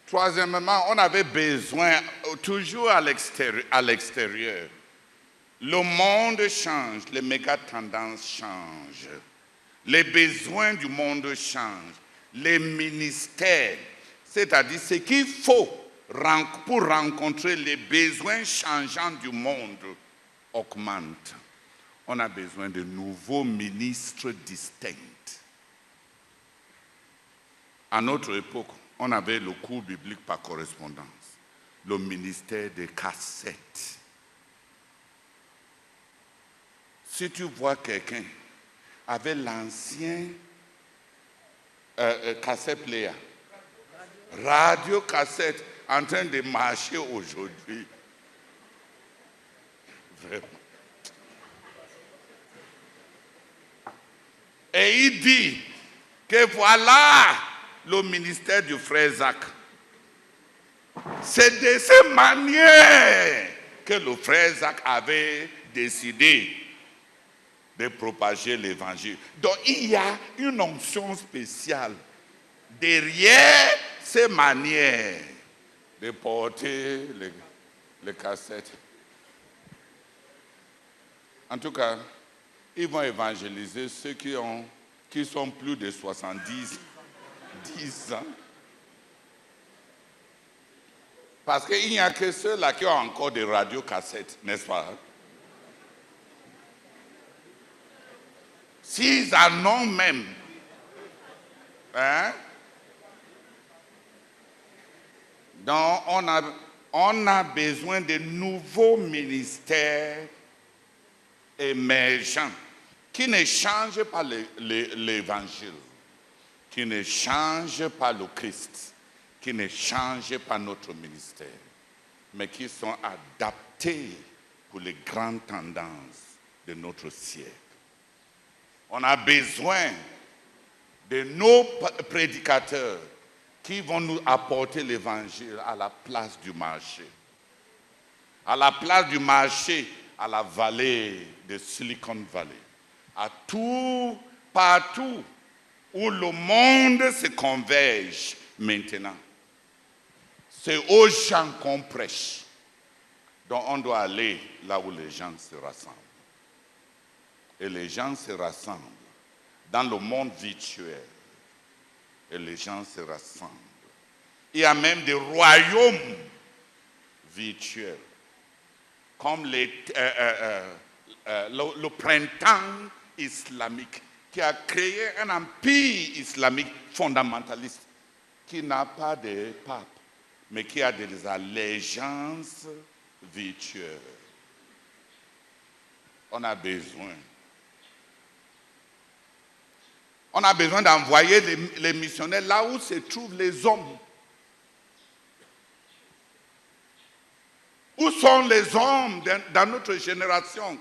Troisièmement, on avait besoin, toujours à l'extérieur. Le monde change, les méga-tendances changent. Les besoins du monde changent. Les ministères, c'est-à-dire ce qu'il faut pour rencontrer les besoins changeants du monde, augmentent. On a besoin de nouveaux ministres distincts. À notre époque, on avait le cours biblique par correspondance, le ministère des cassettes. Si tu vois quelqu'un avec l'ancien cassette player, radio cassette, en train de marcher aujourd'hui, vraiment. Et il dit que voilà le ministère du frère Zach. C'est de cette manière que le frère Zach avait décidé de propager l'évangile. Donc il y a une onction spéciale derrière ces manières de porter les cassettes. En tout cas, ils vont évangéliser ceux qui sont plus de 70 ans. Parce qu'il n'y a que ceux-là qui ont encore des radiocassettes, n'est-ce pas? S'ils en ont même, hein? Donc on a besoin de nouveaux ministères émergents qui ne changent pas l'évangile, qui ne changent pas le Christ, qui ne changent pas notre ministère, mais qui sont adaptés pour les grandes tendances de notre siècle. On a besoin de nos prédicateurs qui vont nous apporter l'évangile à la place du marché. À la place du marché, à la vallée de Silicon Valley. Partout où le monde se converge maintenant. C'est aux gens qu'on prêche. Donc on doit aller là où les gens se rassemblent. Et les gens se rassemblent dans le monde virtuel. Et les gens se rassemblent. Il y a même des royaumes virtuels, comme le printemps islamique, qui a créé un empire islamique fondamentaliste, qui n'a pas de pape, mais qui a des allégeances virtuelles. On a besoin d'envoyer les missionnaires là où se trouvent les hommes. Où sont les hommes dans notre génération?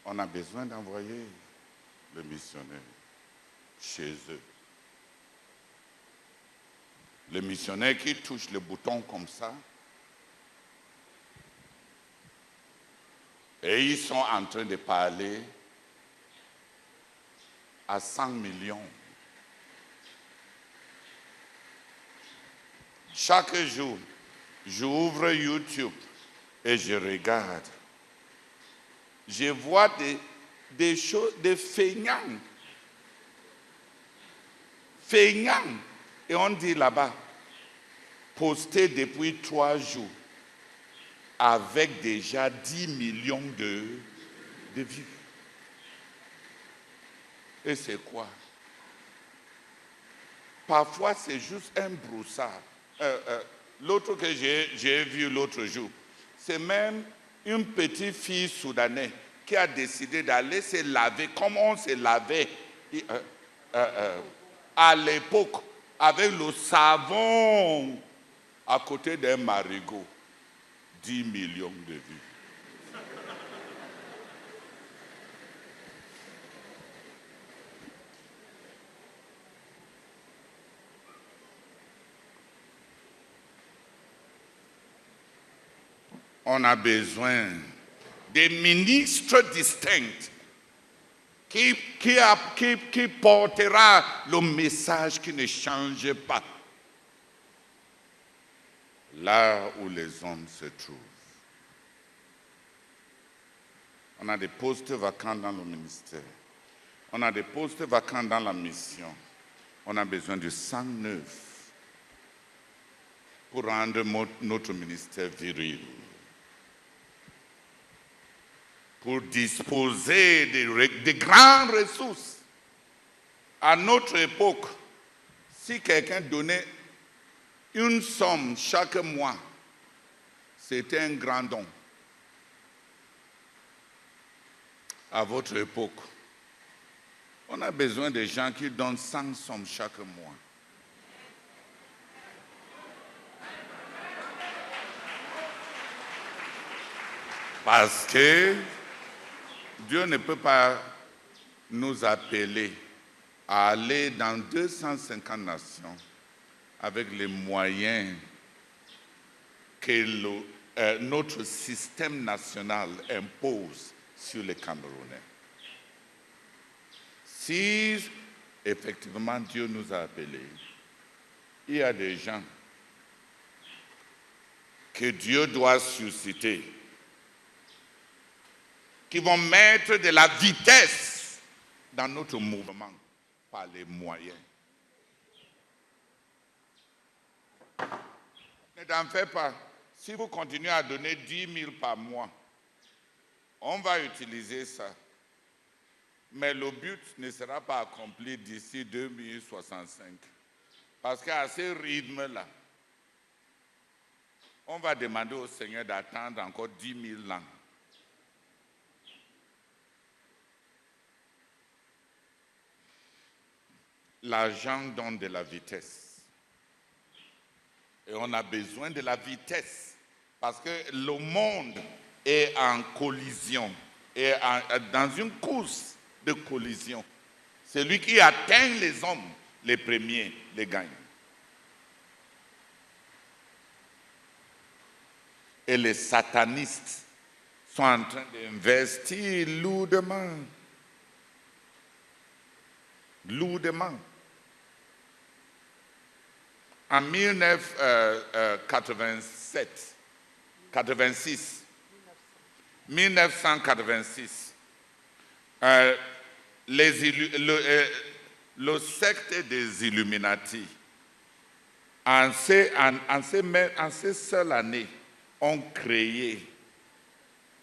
On a besoin d'envoyer les missionnaires chez eux. Les missionnaires qui touchent le bouton comme ça, et ils sont en train de parler à 100 millions. Chaque jour, j'ouvre YouTube et je regarde. Je vois des choses, des feignants. Feignants. Et on dit là-bas, posté depuis 3 jours, avec déjà 10 millions de vues. Et c'est quoi? Parfois, c'est juste un broussard. L'autre que j'ai vu l'autre jour, c'est même une petite fille soudanaise qui a décidé d'aller se laver comme on se lavait à l'époque avec le savon à côté d'un marigot. 10 millions de vues. On a besoin des ministres distincts qui portera le message qui ne change pas là où les hommes se trouvent. On a des postes vacants dans le ministère. On a des postes vacants dans la mission. On a besoin de sang neuf pour rendre notre ministère viril. Pour disposer de grandes ressources. À notre époque, si quelqu'un donnait une somme chaque mois, c'était un grand don. À votre époque, on a besoin de gens qui donnent 100 sommes chaque mois. Parce que Dieu ne peut pas nous appeler à aller dans 250 nations avec les moyens que notre système national impose sur les Camerounais. Si effectivement Dieu nous a appelés, il y a des gens que Dieu doit susciter qui vont mettre de la vitesse dans notre mouvement par les moyens. Ne t'en fais pas. Si vous continuez à donner 10 000 par mois, on va utiliser ça. Mais le but ne sera pas accompli d'ici 2065. Parce qu'à ce rythme-là, on va demander au Seigneur d'attendre encore 10 000 ans. L'argent donne de la vitesse. Et on a besoin de la vitesse. Parce que le monde est en collision. Et dans une course de collision. Celui qui atteint les hommes, les premiers, les gagne. Et les satanistes sont en train d'investir lourdement. Lourdement. En 1986, le secte des Illuminati, en ces seules années, ont créé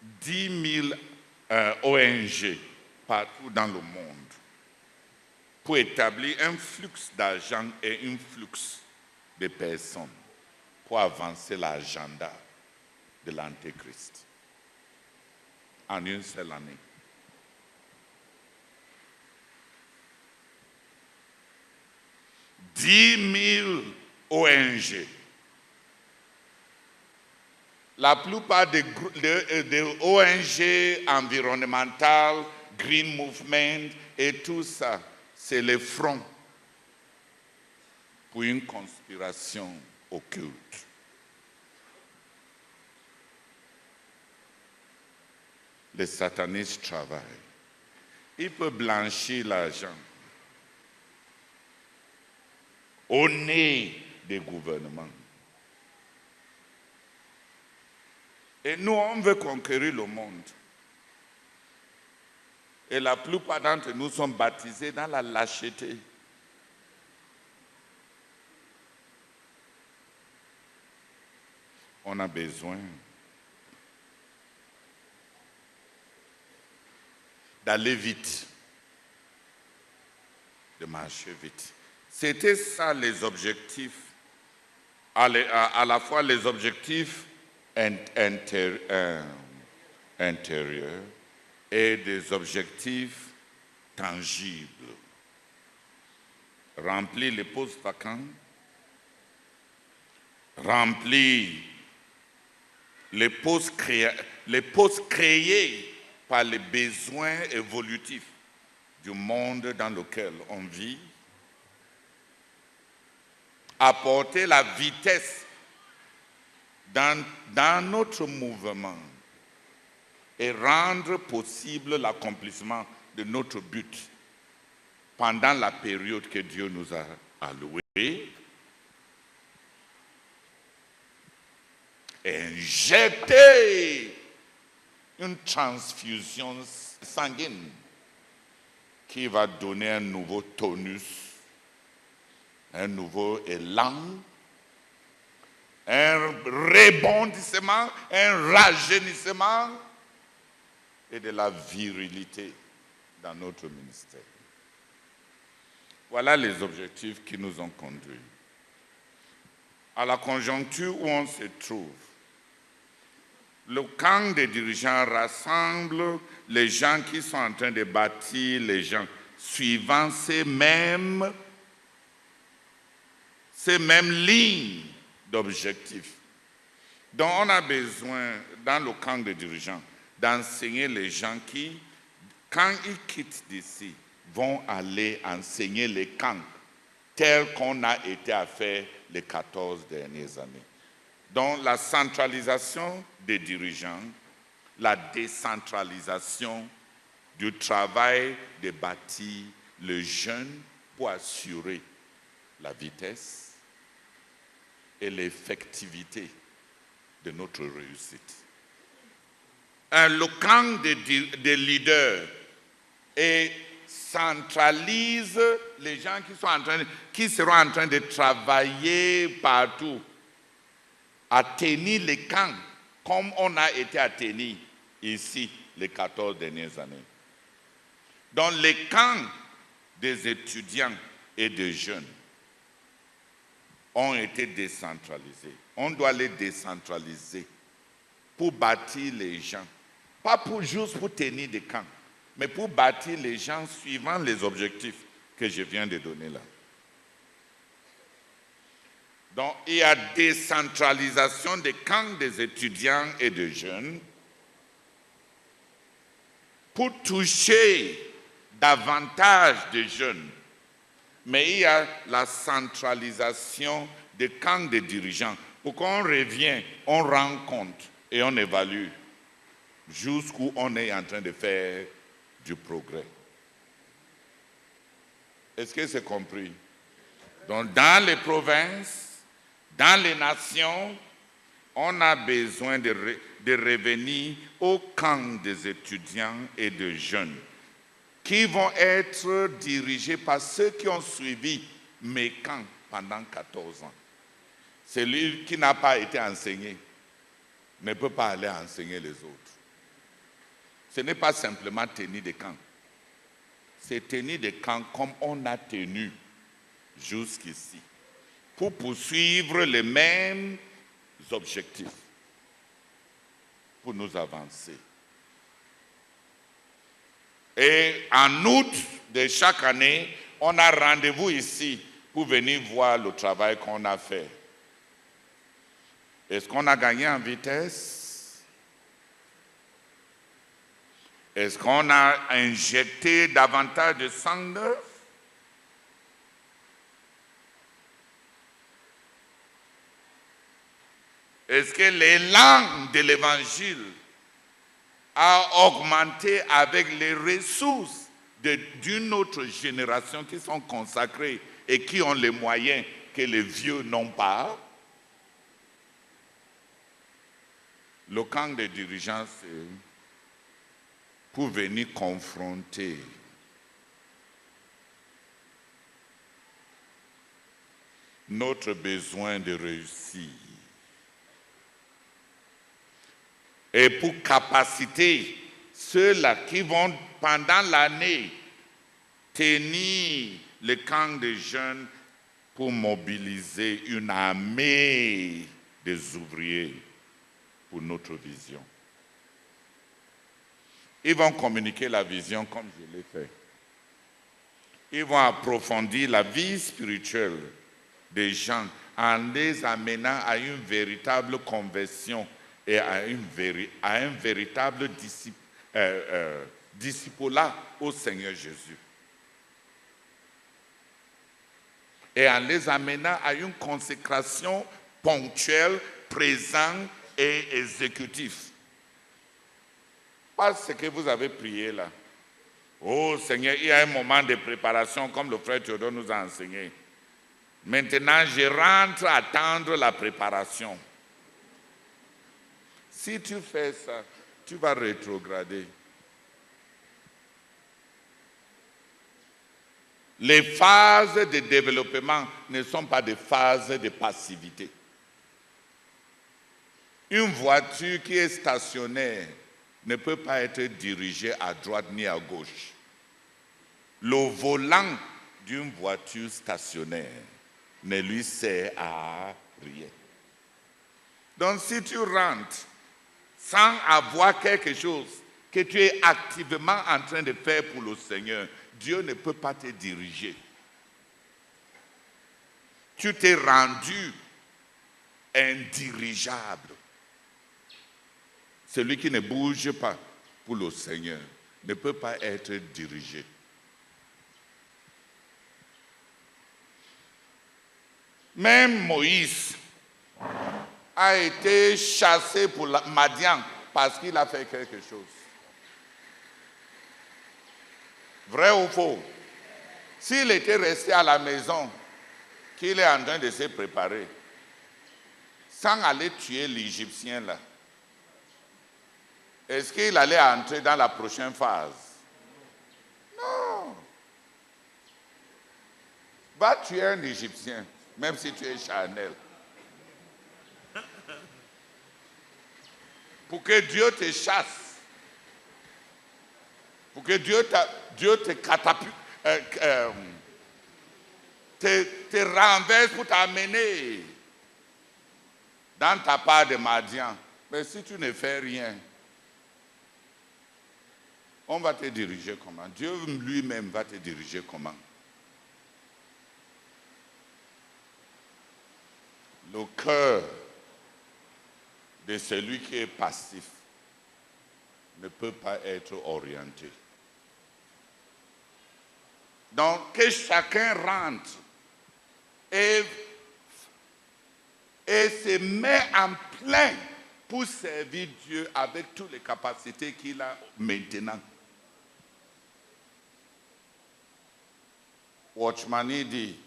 10 000 ONG partout dans le monde pour établir un flux d'argent et un flux de personnes pour avancer l'agenda de l'Antéchrist en une seule année. « 10 000 ONG. La plupart des ONG environnementales, Green Movement et tout ça, c'est le front pour une conspiration occulte. Les satanistes travaillent. Ils peuvent blanchir l'argent au nez des gouvernements. Et nous, on veut conquérir le monde. Et la plupart d'entre nous sont baptisés dans la lâcheté. On a besoin d'aller vite, de marcher vite. C'était ça les objectifs, à la fois les objectifs intérieurs et des objectifs tangibles. Remplir les postes vacants, remplir les postes créés par les besoins évolutifs du monde dans lequel on vit, apporter la vitesse dans notre mouvement et rendre possible l'accomplissement de notre but pendant la période que Dieu nous a allouée. Injecter une transfusion sanguine qui va donner un nouveau tonus, un nouveau élan, un rebondissement, un rajeunissement et de la virilité dans notre ministère. Voilà les objectifs qui nous ont conduits. À la conjoncture où on se trouve, le camp des dirigeants rassemble les gens qui sont en train de bâtir les gens, suivant ces mêmes lignes d'objectifs. Donc on a besoin, dans le camp des dirigeants, d'enseigner les gens qui, quand ils quittent d'ici, vont aller enseigner les camps tels qu'on a été à faire les 14 dernières années. Donc la centralisation des dirigeants, la décentralisation du travail de bâtir le jeune pour assurer la vitesse et l'effectivité de notre réussite. Le camp des leaders et centralise les gens qui seront en train de travailler partout à tenir les camps comme on a été à tenir ici les 14 dernières années. Dans les camps des étudiants et des jeunes ont été décentralisés. On doit les décentraliser pour bâtir les gens. Pas juste pour tenir des camps, mais pour bâtir les gens suivant les objectifs que je viens de donner là. Donc, il y a décentralisation des camps des étudiants et des jeunes pour toucher davantage de jeunes. Mais il y a la centralisation des camps des dirigeants pour qu'on revienne, on rend compte et on évalue jusqu'où on est en train de faire du progrès. Est-ce que c'est compris? Donc, dans les provinces, dans les nations, on a besoin de revenir au camp des étudiants et des jeunes qui vont être dirigés par ceux qui ont suivi mes camps pendant 14 ans. Celui qui n'a pas été enseigné ne peut pas aller enseigner les autres. Ce n'est pas simplement tenir des camps. C'est tenir des camps comme on a tenu jusqu'ici, pour poursuivre les mêmes objectifs, pour nous avancer. Et en août de chaque année, on a rendez-vous ici pour venir voir le travail qu'on a fait. Est-ce qu'on a gagné en vitesse? Est-ce qu'on a injecté davantage de sang neuf? Est-ce que l'élan de l'Évangile a augmenté avec les ressources d'une autre génération qui sont consacrées et qui ont les moyens que les vieux n'ont pas? Le camp des dirigeants, c'est pour venir confronter notre besoin de réussir et pour capaciter ceux-là qui vont pendant l'année tenir le camp des jeunes pour mobiliser une armée des ouvriers pour notre vision. Ils vont communiquer la vision comme je l'ai fait. Ils vont approfondir la vie spirituelle des gens en les amenant à une véritable conversion et à un véritable discipulat au Seigneur Jésus. Et en les amenant à une consécration ponctuelle, présente et exécutive pas ce que vous avez prié là. Oh Seigneur, il y a un moment de préparation comme le frère Théodore nous a enseigné. Maintenant, je rentre à attendre la préparation. Si tu fais ça, tu vas rétrograder. Les phases de développement ne sont pas des phases de passivité. Une voiture qui est stationnaire ne peut pas être dirigée à droite ni à gauche. Le volant d'une voiture stationnaire ne lui sert à rien. Donc si tu rentres sans avoir quelque chose que tu es activement en train de faire pour le Seigneur, Dieu ne peut pas te diriger. Tu t'es rendu indirigeable. Celui qui ne bouge pas pour le Seigneur ne peut pas être dirigé. Même Moïse a été chassé pour Madian parce qu'il a fait quelque chose. Vrai ou faux? S'il était resté à la maison, qu'il est en train de se préparer, sans aller tuer l'Égyptien là, est-ce qu'il allait entrer dans la prochaine phase? Non. Va tuer un Égyptien, même si tu es charnel. Pour que Dieu te chasse. Pour que Dieu te catapulte, te renverse pour t'amener dans ta part de Madian. Mais si tu ne fais rien, on va te diriger comment? Dieu lui-même va te diriger comment? Le cœur de celui qui est passif ne peut pas être orienté. Donc, que chacun rentre et se met en plein pour servir Dieu avec toutes les capacités qu'il a maintenant. Watchman dit,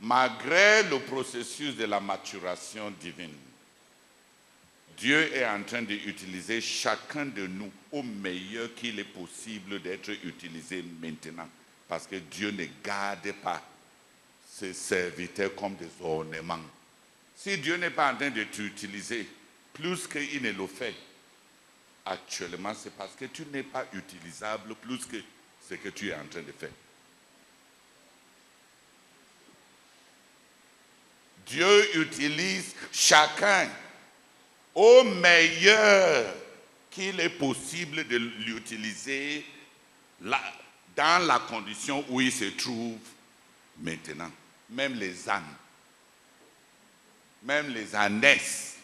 malgré le processus de la maturation divine, Dieu est en train d'utiliser chacun de nous au meilleur qu'il est possible d'être utilisé maintenant. Parce que Dieu ne garde pas ses serviteurs comme des ornements. Si Dieu n'est pas en train de t'utiliser plus qu'il ne le fait actuellement, c'est parce que tu n'es pas utilisable plus que ce que tu es en train de faire. Dieu utilise chacun au meilleur qu'il est possible de l'utiliser dans la condition où il se trouve maintenant. Même les ânes, même les ânesses.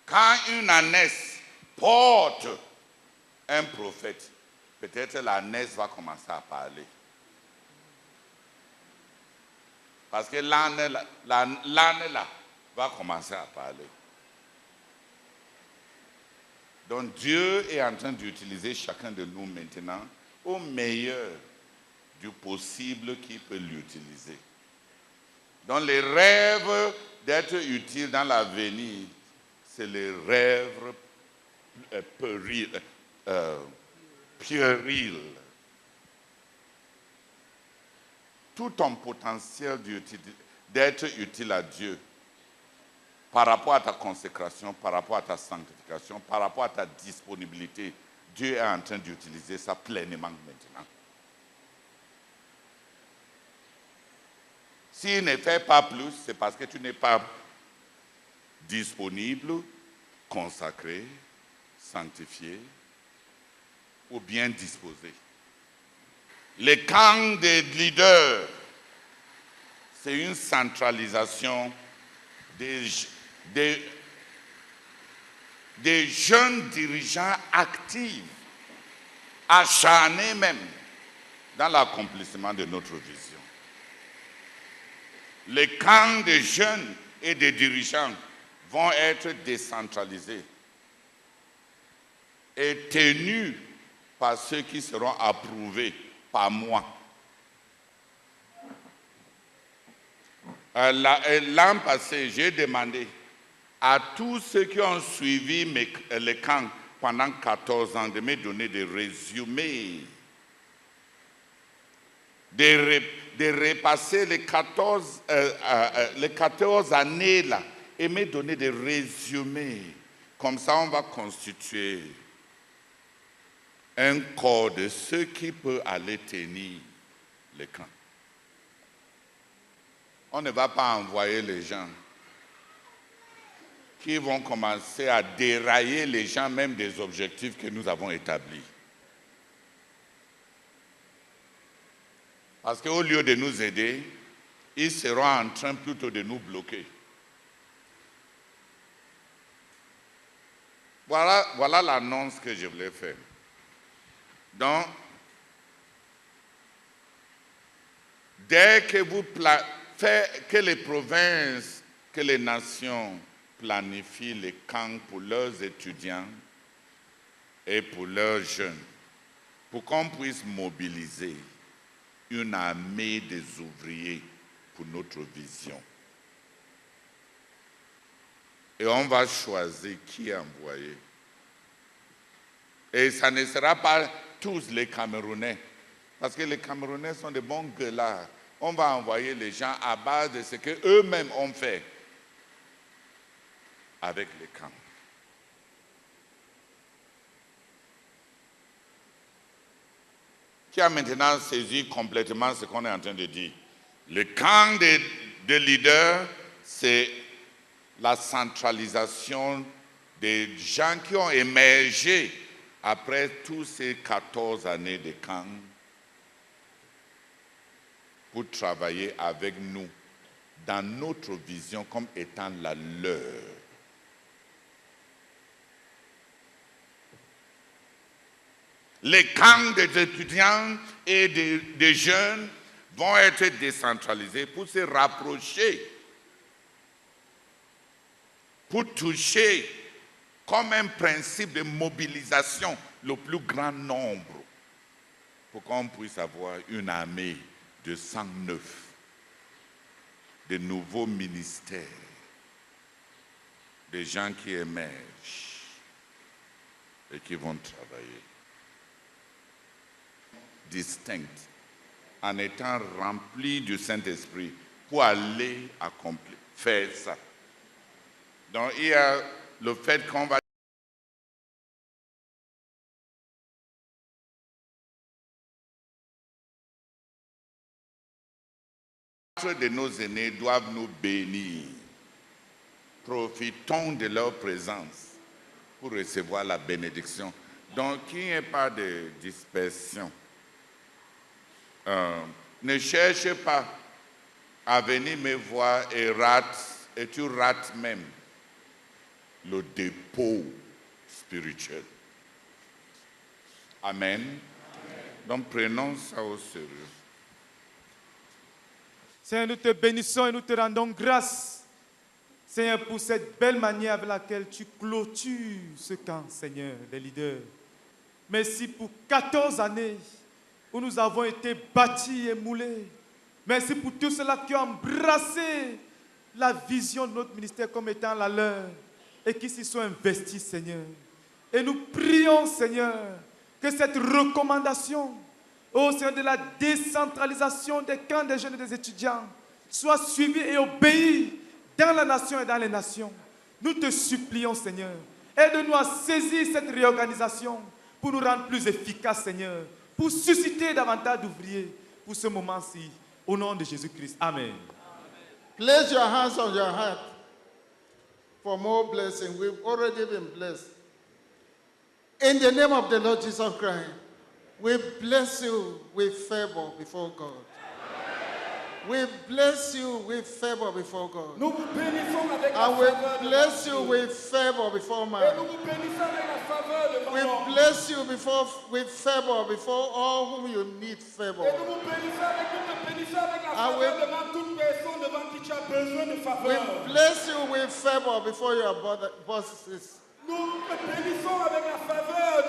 Quand une ânesse porte un prophète, peut-être l'ânesse va commencer à parler. Parce que l'âne là va commencer à parler. Donc Dieu est en train d'utiliser chacun de nous maintenant au meilleur du possible qu'il peut l'utiliser. Donc les rêves d'être utile dans l'avenir, c'est les rêves puérils. Tout ton potentiel d'être utile à Dieu par rapport à ta consécration, par rapport à ta sanctification, par rapport à ta disponibilité, Dieu est en train d'utiliser ça pleinement maintenant. S'il ne fait pas plus, c'est parce que tu n'es pas disponible, consacré, sanctifié ou bien disposé. Le camp des leaders, c'est une centralisation des jeunes dirigeants actifs, acharnés même dans l'accomplissement de notre vision. Les camps des jeunes et des dirigeants vont être décentralisés. est tenu par ceux qui seront approuvés par moi. L'an passé, j'ai demandé à tous ceux qui ont suivi les camps pendant 14 ans de me donner des résumés, de repasser les 14 années là et me donner des résumés. Comme ça, on va constituer un corps de ceux qui peuvent aller tenir les camps. On ne va pas envoyer les gens qui vont commencer à dérailler les gens même des objectifs que nous avons établis. Parce qu'au lieu de nous aider, ils seront en train plutôt de nous bloquer. Voilà l'annonce que je voulais faire. Donc, dès que que les provinces, que les nations planifient les camps pour leurs étudiants et pour leurs jeunes, pour qu'on puisse mobiliser une armée des ouvriers pour notre vision. Et on va choisir qui envoyer. Et ça ne sera pas tous les Camerounais, parce que les Camerounais sont de bons gueulards. On va envoyer les gens à base de ce qu'eux-mêmes ont fait avec les camps. Qui a maintenant saisi complètement ce qu'on est en train de dire. Le camp des leaders, c'est la centralisation des gens qui ont émergé après tous ces 14 années de camp pour travailler avec nous dans notre vision comme étant la leur. Les camps des étudiants et des jeunes vont être décentralisés pour se rapprocher, pour toucher comme un principe de mobilisation le plus grand nombre, pour qu'on puisse avoir une armée de 109, de nouveaux ministères, des gens qui émergent et qui vont travailler. Distincts, en étant remplis du Saint-Esprit pour aller accomplir, faire ça. Donc il y a le fait qu'on va de nos aînés doivent nous bénir. Profitons de leur présence pour recevoir la bénédiction. Donc qu'il n'y ait pas de dispersion. Ne cherche pas à venir me voir et tu rates même le dépôt spirituel. Amen. Amen. Donc prenons ça au sérieux. Seigneur, nous te bénissons et nous te rendons grâce, Seigneur, pour cette belle manière avec laquelle tu clôtures ce camp, Seigneur, des leaders. Merci pour 14 années où nous avons été bâtis et moulés. Merci pour tous ceux-là qui ont embrassé la vision de notre ministère comme étant la leur et qui s'y sont investis, Seigneur. Et nous prions, Seigneur, que cette recommandation, au Seigneur, de la décentralisation des camps des jeunes et des étudiants soit suivie et obéie dans la nation et dans les nations. Nous te supplions, Seigneur, aide-nous à saisir cette réorganisation pour nous rendre plus efficaces, Seigneur, pour susciter davantage d'ouvriers pour ce moment-ci. Au nom de Jésus-Christ. Amen. Place your hands on your heart for more blessing. We've already been blessed. In the name of the Lord Jesus Christ, we bless you with favor before God. We bless you with favor before God. Nous vous bénissons avec la And we faveur de bless Dieu. you with favor before Et man. nous vous bénissons avec la faveur de We l'homme. bless you with favor before all whom you need favor. Et nous vous bénissons avec, nous te bénissons avec la Ah faveur oui. devant toute personne devant qui tu as besoin de We faveur. bless you with favor before your bosses. Nous te bénissons avec la faveur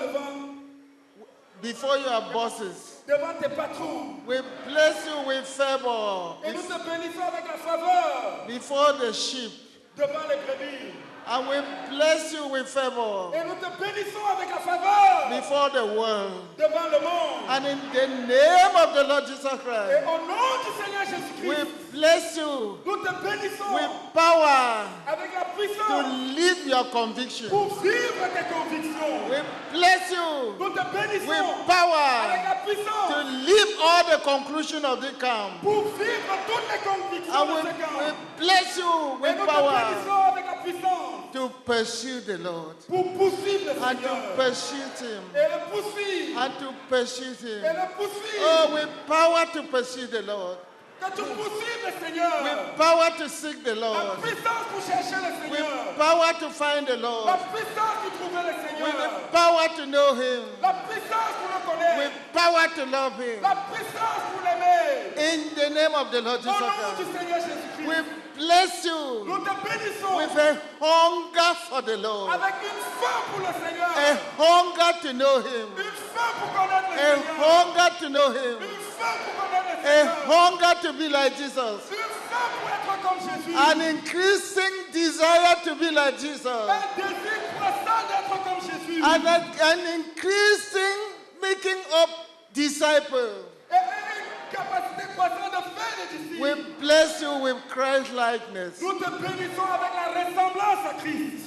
before your bosses. devant tes patrons. We bless you with favor Et nous te bénissons avec la faveur before the sheep. devant les brebis. And we bless you with favor Et nous te bénissons avec la faveur before the world. devant le monde. And in the name of the Lord Jesus Et Christ, au nom du Seigneur we Jésus-Christ, bless you nous te bénissons with power avec la to puissance live your conviction. pour vivre tes convictions. We bless you Nous te bénissons with avec power la to puissance live all the conclusion of the camp. pour vivre toutes les convictions And de ce we camp. bless you Et with nous te power bénissons avec la puissance to pursue the Lord pour poursuivre le and to Seigneur. pursue him Et le poursuivre. and to pursue Et him. le poursuivre. Oh, with power to pursue the Lord, Que tu poursuives le Seigneur. with power to seek the La Lord, puissance pour chercher le with Seigneur. power to find the La Lord, puissance pour trouver le with Seigneur. the power to know him, La puissance pour le connaître. with power to love him. La puissance pour l'aimer. In the name of the Lord Au Jesus nom Christ, du Seigneur Jésus-Christ. we bless you Nous te bénissons with a hunger for the Lord, avec une faim pour le Seigneur. a hunger to know him, Une faim pour connaître le a Seigneur. hunger to know him, Une faim pour connaître le a Seigneur. hunger to be like Jesus, Une faim pour être comme Jésus. an increasing desire to be like Jesus, Un désir pressant d'être comme Jésus. and an increasing making up disciples. Et une capacité croissante de faire des disciples. We bless you with Christ likeness, Nous te bénissons avec la ressemblance à Christ.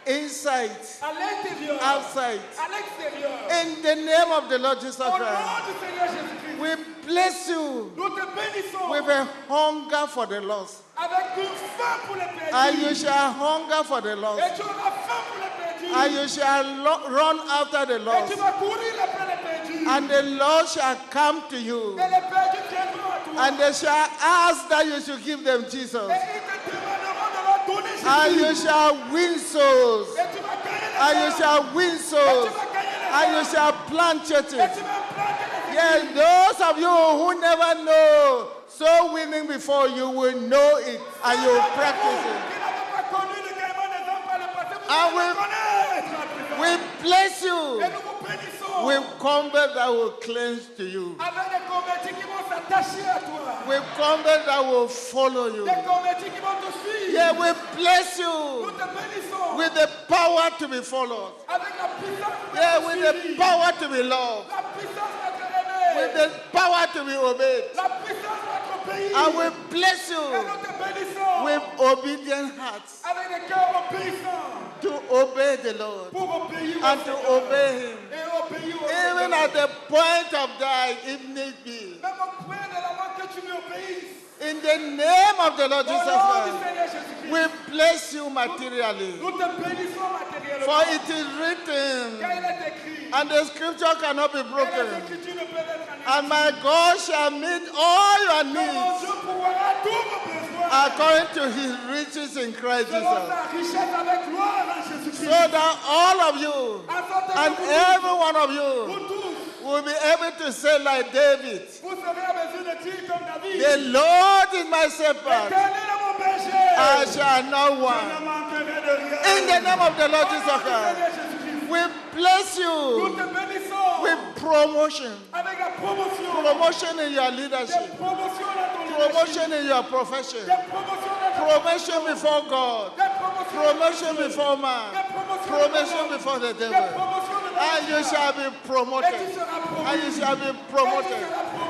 insight, À l'intérieur. outside. À l'extérieur. In the name of the Lord Jesus Au nom Christ, du Seigneur Jésus-Christ. we bless you Nous te bénissons with a hunger for the lost. avec une faim pour les perdus. And you shall hunger for the lost. Et tu auras faim pour les perdus. And you shall run after the Et tu lost. vas courir après les perdus. And the lost shall come to you. Et les perdus viendront à toi. And they shall ask that you should give them Jesus. Et ils te demanderont de leur donner Jésus. And you shall win souls. Et tu vas gagner les And you âmes. shall win Et tu souls. vas gagner les And you âmes. shall plant Et churches. tu vas planter les Yes, those of you who never know soul winning before, you will know it and you will practice it. Qui n'avait pas connu le gagnement des âmes par le passé, vous And allez le connaître. We bless Et you nous vous bénissons with converts that will cleanse to you, avec des convertis qui vont s'attacher à toi. with converts that will follow you. Des convertis qui vont te suivre. Yeah, we bless Nous you te bénissons with the power to be followed. avec la puissance Yeah, d'être with suivi. the power to be loved, La puissance d'être aimé. with the power to be obeyed. La puissance d'être obéi. And we bless Et you nous te bénissons with obedient hearts avec des cœurs obéissants to obey the Lord pour obéir au and to Seigneur. obey Him. Et obéir au Even Seigneur. at the point of dying, if need be. Même au point de la mort que tu lui obéisses. In the name of the Lord Au Jesus nom du Christ, Seigneur Jésus-Christ. we bless you materially. Nous te bénissons matériellement. For it is Car written, il est écrit. and the scripture cannot be Et les broken. Écritures ne peuvent être annulées. And my God shall meet all your Que mon needs Dieu pourvoira tous vos besoins. according to His riches in Christ Selon Jesus. sa richesse avec gloire en Jésus-Christ. So that all of you En sorte que and vous, every one of you vous tous, will be able to say like David, vous serez en mesure de dire comme David. the Lord is my shepherd, Éternel est mon berger. I shall not Je want. ne manquerai de rien. In the name of the Lord Au nom Jesus du Christ, Seigneur Jésus-Christ. we bless Nous you te bénissons with promotion. avec la promotion. Promotion in your Des leadership. promotions dans ton leadership. Promotion in your profession. Des promotions dans ton Promotion before God. Des promotions Promotion dans ton before Des man. promotions Promotion dans ton before the Des devil. promotions dans ton And you shall be Et tu promoted. seras promu. And you shall be promoted.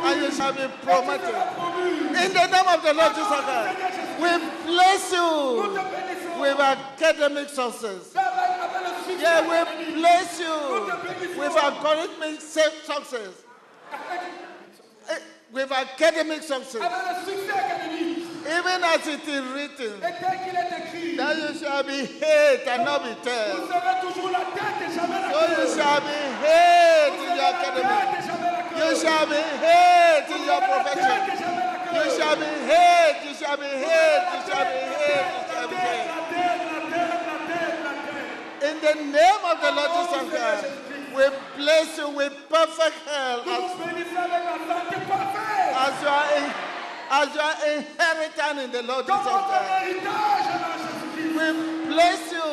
And you shall be Et tu promoted. seras promu. In the name of the Lord Jesus Christ, we bless Nous you te bénissons. with academic success. Avec le succès Yeah, we académique. bless you with academic success. With academic success. Avec le succès académique. Even as it is written, Et tel qu'il est écrit. that you shall be head and not be Vous tail. serez toujours la tête et jamais la So queue. you shall be head Vous in serez your la academic. tête et jamais la queue. You shall be head Vous in serez your la profession. tête et jamais la queue. You shall be head. You shall be head. You shall be head. You shall be head. In the name of the Lord Jesus Christ, we bless you with perfect health as your inheritance in the Lord Jesus Christ. We bless you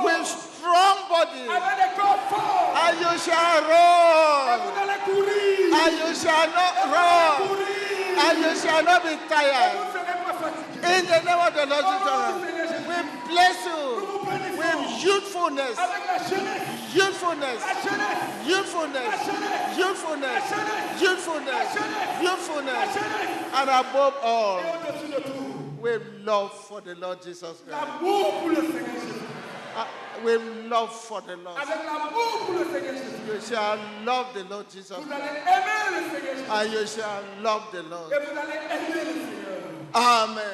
with strong body, avec des corps forts. and you shall Et run, vous allez courir. and you shall not Vous allez run, courir. and you shall not be Vous tired. ne serez pas fatigués. In the name of the Lord Au nom du Jesus, Seigneur Jésus. we bless Nous you vous bénissons. with youthfulness, Avec la jeunesse. youthfulness, La jeunesse. youthfulness, youthfulness, youthfulness, youthfulness, La jeunesse. and above all, Et au-dessus de tout, with love for the Lord Jesus Christ. l'amour pour le Seigneur Jésus. With love for the Lord. Avec l'amour pour le Seigneur Jésus. You shall love the Lord Jesus Vous Christ, allez aimer le Seigneur Jésus. and you shall love the Lord. Et vous allez aimer le Seigneur. Amen.